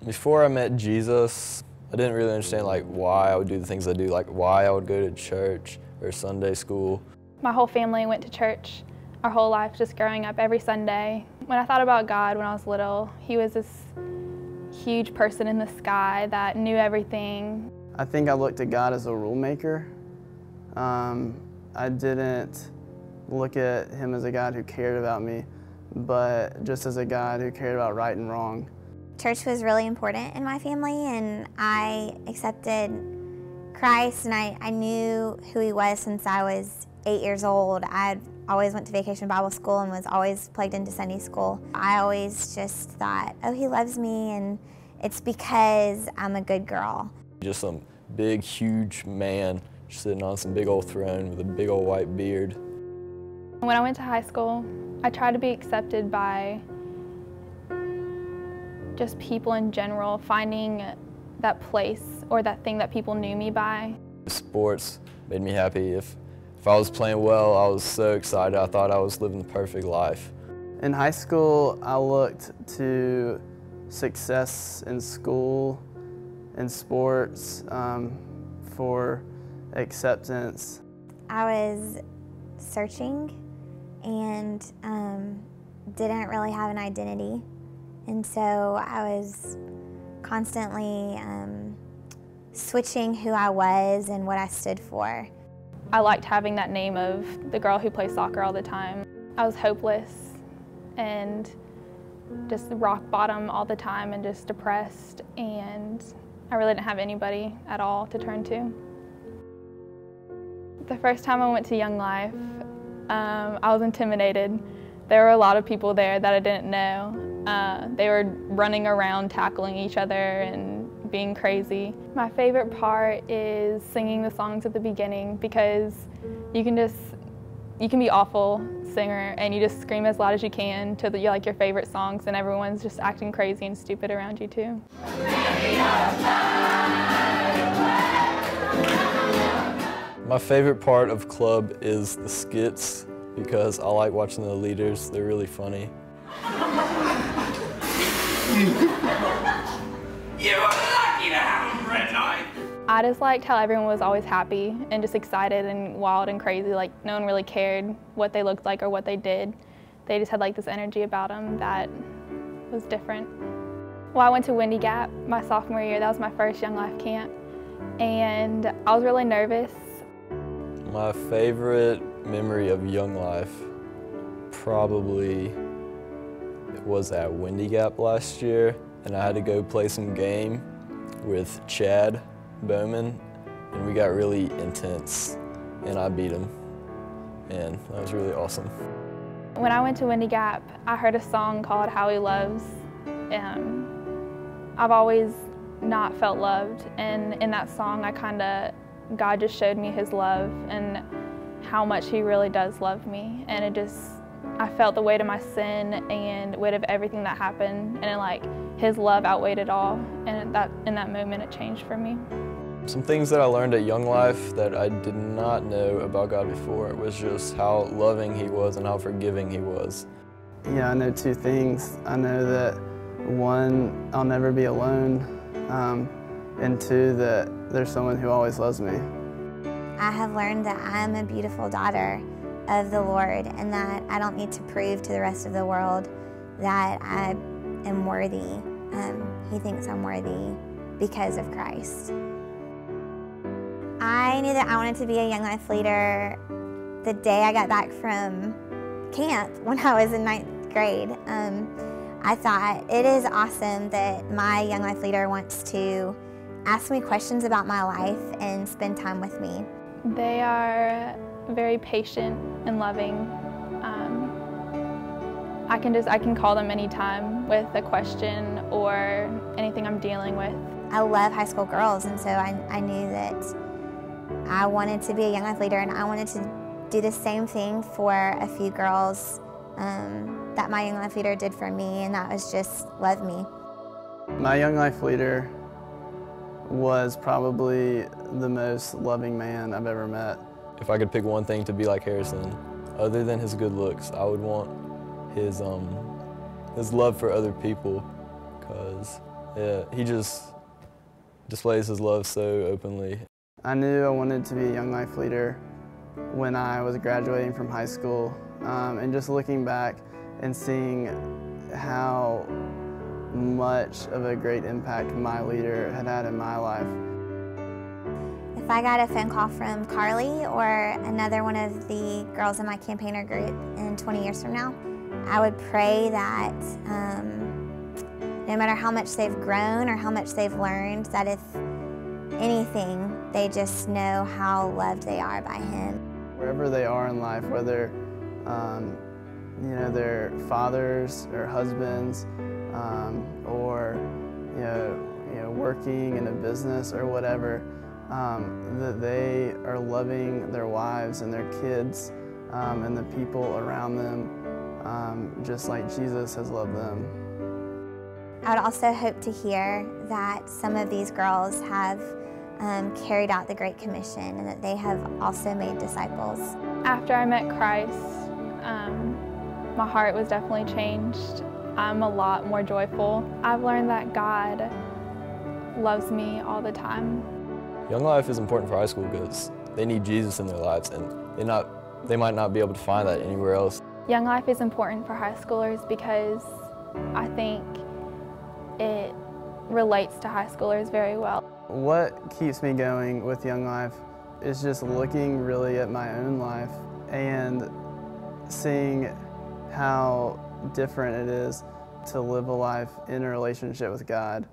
Before I met Jesus, I didn't really understand why I would do the things I do, like why I would go to church or Sunday school. My whole family went to church our whole life, just growing up every Sunday. When I thought about God when I was little, he was this huge person in the sky that knew everything. I think I looked at God as a rule maker. I didn't look at him as a God who cared about me, but just as a God who cared about right and wrong. Church was really important in my family, and I accepted Christ, and I knew who he was since I was 8 years old. I always went to Vacation Bible School and was always plugged into Sunday school. I always just thought, oh, he loves me, and it's because I'm a good girl. Just some big, huge man sitting on some big old throne with a big old white beard. When I went to high school, I tried to be accepted by just people in general, finding that place or that thing that people knew me by. Sports made me happy. If I was playing well, I was so excited. I thought I was living the perfect life. In high school, I looked to success in school, in sports, for acceptance. I was searching and didn't really have an identity. And so I was constantly switching who I was and what I stood for. I liked having that name of the girl who plays soccer all the time. I was hopeless and just rock bottom all the time and just depressed, and I really didn't have anybody at all to turn to. The first time I went to YoungLife, I was intimidated. There were a lot of people there that I didn't know. They were running around tackling each other and being crazy. My favorite part is singing the songs at the beginning, because you can be awful singer and you just scream as loud as you can to your favorite songs, and everyone's just acting crazy and stupid around you too. My favorite part of club is the skits, because I like watching the leaders. They're really funny. You were lucky to have a red light. I just liked how everyone was always happy and just excited and wild and crazy. Like, no one really cared what they looked like or what they did. They just had this energy about them that was different. Well, I went to Windy Gap my sophomore year. That was my first YoungLife camp, and I was really nervous. My favorite memory of YoungLife probably was at Windy Gap last year, and I had to go play some game with Chad Bowman, and we got really intense, and I beat him, and that was really awesome. When I went to Windy Gap, I heard a song called How He Loves. I've always not felt loved, and in that song God just showed me his love and how much he really does love me, and I felt the weight of my sin and weight of everything that happened, and his love outweighed it all, and in that moment it changed for me. Some things that I learned at YoungLife that I did not know about God before was just how loving he was and how forgiving he was. Yeah, I know two things. I know that one, I'll never be alone, and two, that there's someone who always loves me. I have learned that I'm a beautiful daughter of the Lord, and that I don't need to prove to the rest of the world that I am worthy. He thinks I'm worthy because of Christ. I knew that I wanted to be a YoungLife leader the day I got back from camp when I was in 9th grade. I thought, it is awesome that my YoungLife leader wants to ask me questions about my life and spend time with me. They are very patient and loving. I can call them anytime with a question or anything I'm dealing with. I love high school girls, and so I knew that I wanted to be a YoungLife leader, and I wanted to do the same thing for a few girls that my YoungLife leader did for me, and that was just love me. My YoungLife leader was probably the most loving man I've ever met. If I could pick one thing to be like Harrison, other than his good looks, I would want his love for other people, because Yeah, he just displays his love so openly. I knew I wanted to be a Young Life leader when I was graduating from high school, and just looking back and seeing how much of a great impact my leader had in my life. If I got a phone call from Carly or another one of the girls in my campaigner group in 20 years from now, I would pray that no matter how much they've grown or how much they've learned, that if anything, they just know how loved they are by Him. Wherever they are in life, whether they're fathers or husbands, or working in a business or whatever, that they are loving their wives and their kids and the people around them just like Jesus has loved them. I would also hope to hear that some of these girls have carried out the Great Commission and that they have also made disciples. After I met Christ, my heart was definitely changed. I'm a lot more joyful. I've learned that God loves me all the time. Young Life is important for high school because they need Jesus in their lives, and they might not be able to find that anywhere else. Young Life is important for high schoolers because I think it relates to high schoolers very well. What keeps me going with Young Life is just looking really at my own life and seeing how different it is to live a life in a relationship with God.